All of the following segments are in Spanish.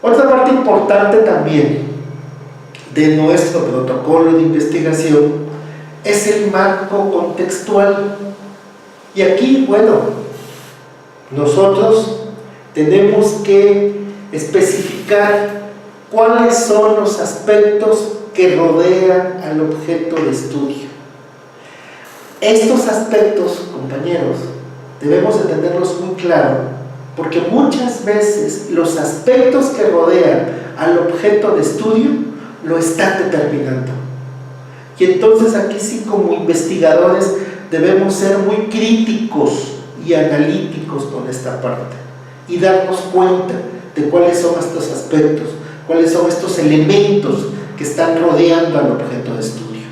Otra parte importante también de nuestro protocolo de investigación es el marco contextual. Y aquí, bueno, nosotros tenemos que especificar cuáles son los aspectos que rodean al objeto de estudio. Estos aspectos, compañeros, debemos de tenerlos muy claro, porque muchas veces los aspectos que rodean al objeto de estudio lo están determinando. Y entonces aquí sí, como investigadores, debemos ser muy críticos y analíticos con esta parte y darnos cuenta de cuáles son estos aspectos, cuáles son estos elementos que están rodeando al objeto de estudio.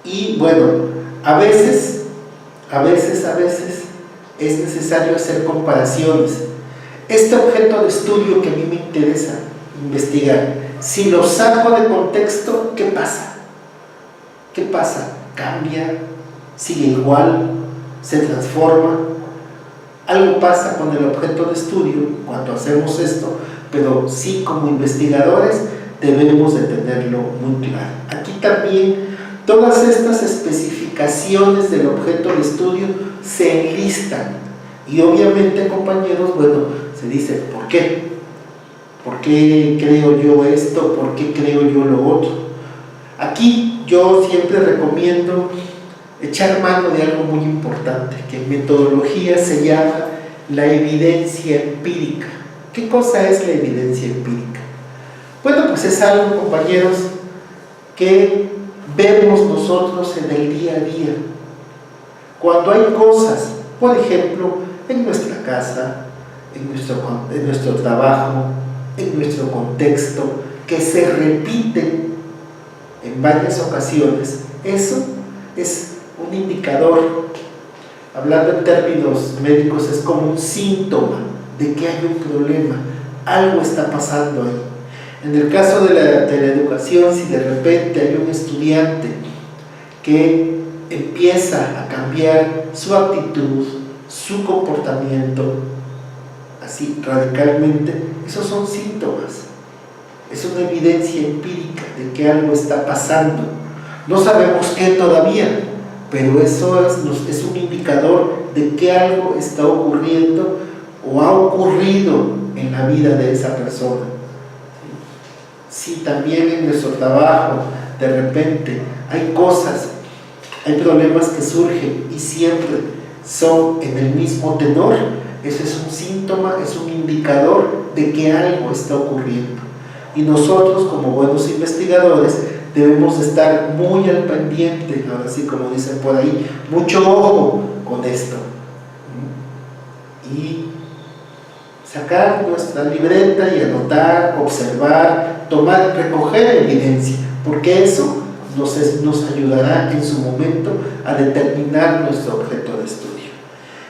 Y bueno, a veces es necesario hacer comparaciones. Este objeto de estudio que a mí me interesa investigar, si lo saco de contexto, ¿qué pasa? ¿Qué pasa? ¿Cambia? ¿Sigue igual? ¿Se transforma? Algo pasa con el objeto de estudio cuando hacemos esto, pero sí, como investigadores debemos de tenerlo muy claro. Aquí también todas estas especificaciones del objeto de estudio se enlistan y obviamente, compañeros, bueno, se dice ¿por qué? ¿Por qué creo yo esto? ¿Por qué creo yo lo otro? Aquí yo siempre recomiendo echar mano de algo muy importante, que en metodología se llama la evidencia empírica. ¿Qué cosa es la evidencia empírica? Bueno, pues es algo, compañeros, que vemos nosotros en el día a día. Cuando hay cosas, por ejemplo, en nuestra casa, en nuestro trabajo, en nuestro contexto, que se repiten en varias ocasiones, eso es un indicador. Hablando en términos médicos, es como un síntoma de que hay un problema, algo está pasando ahí. En el caso de la educación, si de repente hay un estudiante que empieza a cambiar su actitud, su comportamiento, así radicalmente, esos son síntomas, es una evidencia empírica de que algo está pasando. No sabemos qué todavía, pero eso es un indicador de que algo está ocurriendo o ha ocurrido en la vida de esa persona. Si también en nuestro trabajo de repente hay cosas, hay problemas que surgen y siempre son en el mismo tenor, eso es un síntoma, es un indicador de que algo está ocurriendo. Y nosotros, como buenos investigadores, debemos estar muy al pendiente, ahora sí, como dicen por ahí, mucho ojo con esto. Y sacar nuestra libreta y anotar, observar, tomar, recoger evidencia, porque eso nos ayudará en su momento a determinar nuestro objeto de estudio.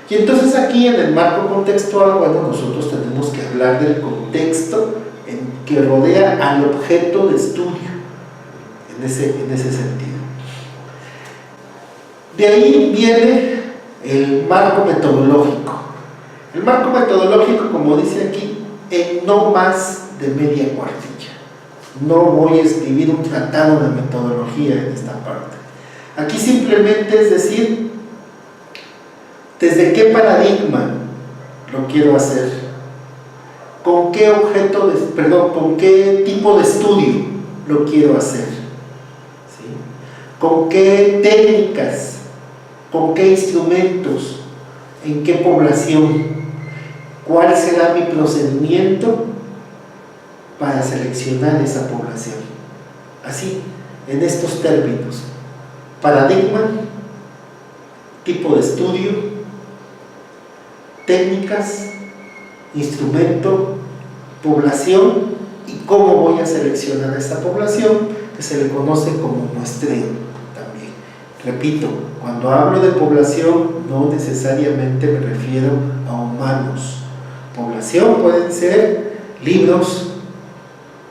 Y entonces aquí en el marco contextual, bueno, nosotros tenemos que hablar del contexto que rodea al objeto de estudio, en ese sentido. De ahí viene el marco metodológico. El marco metodológico, como dice aquí, en no más de media cuartilla. No voy a escribir un tratado de metodología en esta parte. Aquí simplemente es decir, desde qué paradigma lo quiero hacer, con qué con qué tipo de estudio lo quiero hacer, ¿sí? Con qué técnicas, con qué instrumentos, en qué población, cuál será mi procedimiento para seleccionar esa población. Así, en estos términos: paradigma, tipo de estudio, técnicas, instrumento, población y cómo voy a seleccionar a esta población, que se le conoce como muestreo también. Repito, cuando hablo de población no necesariamente me refiero a humanos. Población pueden ser libros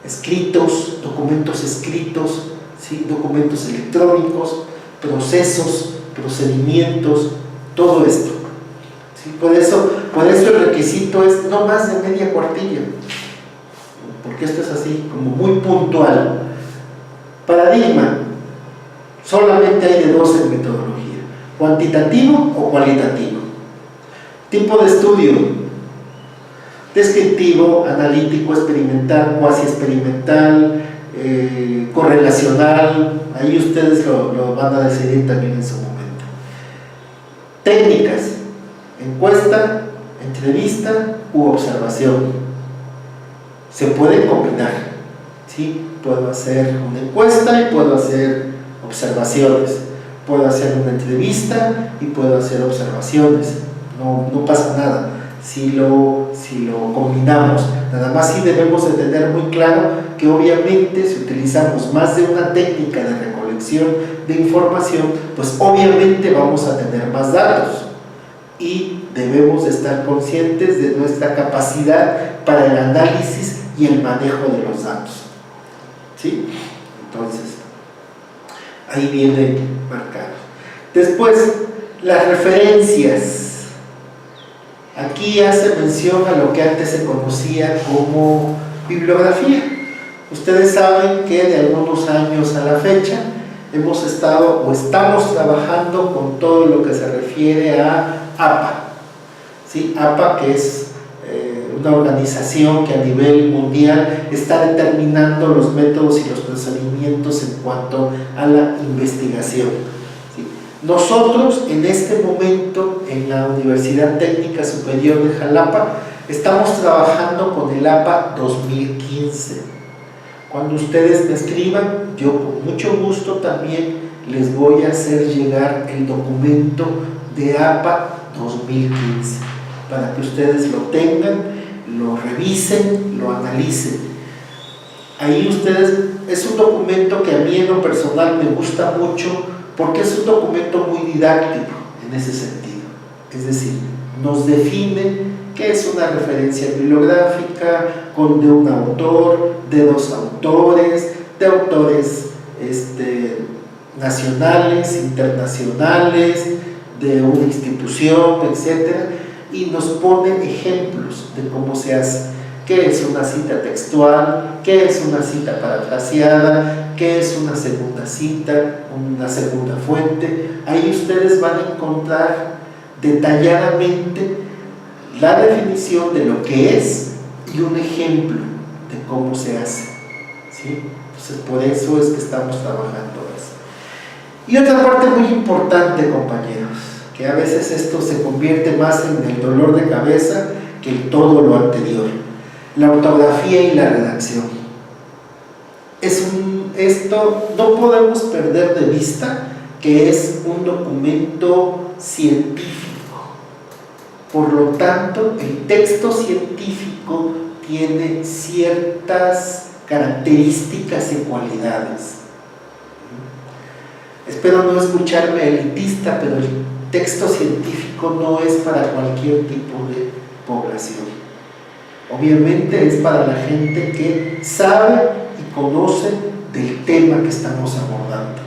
escritos, documentos escritos, ¿sí? Documentos electrónicos, procesos, procedimientos, todo esto, ¿sí? Por eso el requisito es no más de media cuartilla, porque esto es así, como muy puntual. Paradigma, solamente hay de dos en metodología: cuantitativo o cualitativo. Tipo de estudio: descriptivo, analítico, experimental, cuasi experimental, correlacional. Ahí ustedes lo van a decidir también en su momento. Técnicas: encuesta, entrevista u observación. Se pueden combinar, ¿sí? Puedo hacer una encuesta y puedo hacer observaciones, puedo hacer una entrevista y puedo hacer observaciones, no pasa nada si lo combinamos. Nada más sí debemos de tener muy claro que obviamente si utilizamos más de una técnica de recolección de información, pues obviamente vamos a tener más datos y debemos de estar conscientes de nuestra capacidad para el análisis y el manejo de los datos, ¿sí? Entonces, ahí viene marcado. Después, las referencias. Aquí hace mención a lo que antes se conocía como bibliografía. Ustedes saben que de algunos años a la fecha hemos estado o estamos trabajando con todo lo que se refiere a APA, ¿sí? APA, que es una organización que a nivel mundial está determinando los métodos y los procedimientos en cuanto a la investigación, ¿sí? Nosotros en este momento en la Universidad Técnica Superior de Jalapa estamos trabajando con el APA 2015. Cuando ustedes me escriban, yo con mucho gusto también les voy a hacer llegar el documento de APA 2015 para que ustedes lo tengan, lo revisen, lo analicen. Ahí ustedes, es un documento que a mí en lo personal me gusta mucho porque es un documento muy didáctico en ese sentido. Es decir, nos define qué es una referencia bibliográfica, de un autor, de dos autores, de autores nacionales, internacionales, de una institución, etcétera, y nos pone ejemplos de cómo se hace, qué es una cita textual, qué es una cita parafraseada, qué es una segunda cita, una segunda fuente. Ahí ustedes van a encontrar detalladamente la definición de lo que es y un ejemplo de cómo se hace, ¿sí? Entonces por eso es que estamos trabajando eso. Y otra parte muy importante, compañeros, que a veces esto se convierte más en el dolor de cabeza que en todo lo anterior: la ortografía y la redacción. Esto no podemos perder de vista que es un documento científico. Por lo tanto, el texto científico tiene ciertas características y cualidades. Espero no escucharme elitista, pero el texto científico no es para cualquier tipo de población. Obviamente es para la gente que sabe y conoce del tema que estamos abordando.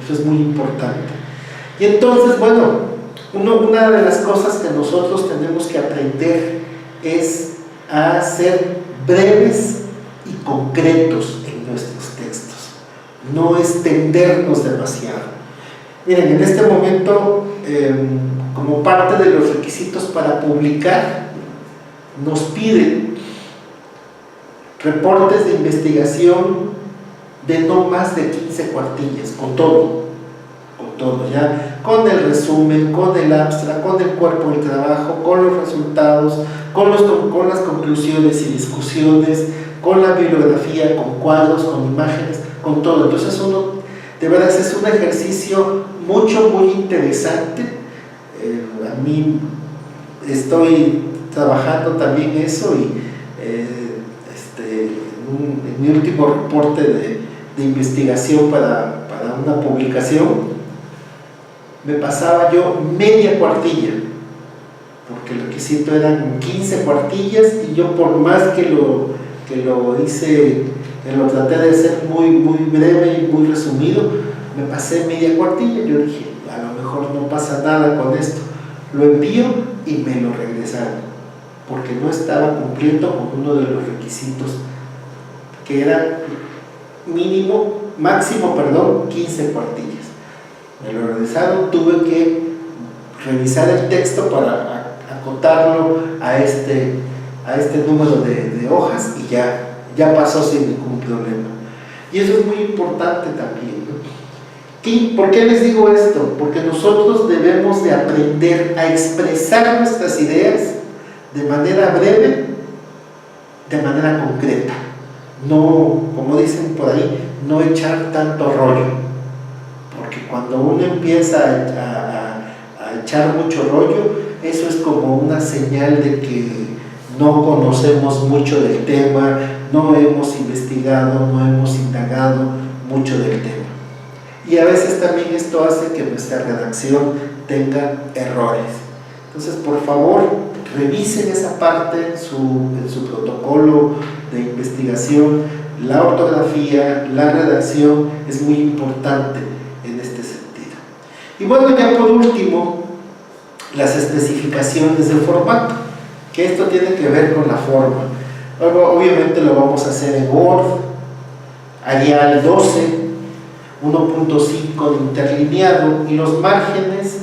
Eso es muy importante. Y entonces, bueno, una de las cosas que nosotros tenemos que aprender es a ser breves y concretos en nuestros textos, no extendernos demasiado. Miren, en este momento, como parte de los requisitos para publicar, nos piden reportes de investigación de no más de 15 cuartillas, con todo, ya, con el resumen, con el abstract, con el cuerpo del trabajo, con los resultados, con las conclusiones y discusiones, con la bibliografía, con cuadros, con imágenes, con todo. Entonces de verdad es un ejercicio muy interesante. A mí estoy trabajando también eso y en mi último reporte de investigación para una publicación me pasaba yo media cuartilla, porque el requisito eran 15 cuartillas y yo, por más que lo hice, que lo traté de hacer muy breve y muy resumido, me pasé media cuartilla. Yo dije, a lo mejor no pasa nada con esto. lo envío y me lo regresaron, porque no estaba cumpliendo con uno de los requisitos, que era máximo, 15 cuartillas. Me lo regresaron, tuve que revisar el texto para acotarlo a este número de hojas y ya pasó sin ningún problema. Y eso es muy importante también, ¿no? ¿Por qué les digo esto? Porque nosotros debemos de aprender a expresar nuestras ideas de manera breve, de manera concreta. No, como dicen por ahí, no echar tanto rollo, porque cuando uno empieza a echar mucho rollo, eso es como una señal de que no conocemos mucho del tema, no hemos investigado, no hemos indagado mucho del tema. Y a veces también esto hace que nuestra redacción tenga errores. Entonces, por favor, revisen esa parte en su protocolo de investigación. La ortografía, la redacción es muy importante en este sentido. Y bueno, ya por último, las especificaciones de formato, que esto tiene que ver con la forma. Obviamente lo vamos a hacer en Word, Arial 12, 1.5 de interlineado, y los márgenes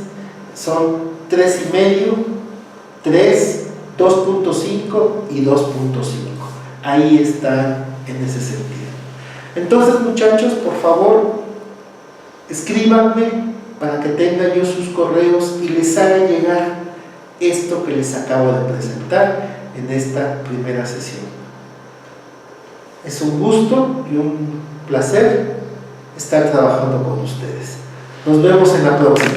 son 3,5, 3, 2.5 y 2.5. Ahí está en ese sentido. Entonces, muchachos, por favor, escríbanme para que tenga yo sus correos y les haga llegar esto que les acabo de presentar en esta primera sesión. Es un gusto y un placer estar trabajando con ustedes. Nos vemos en la próxima.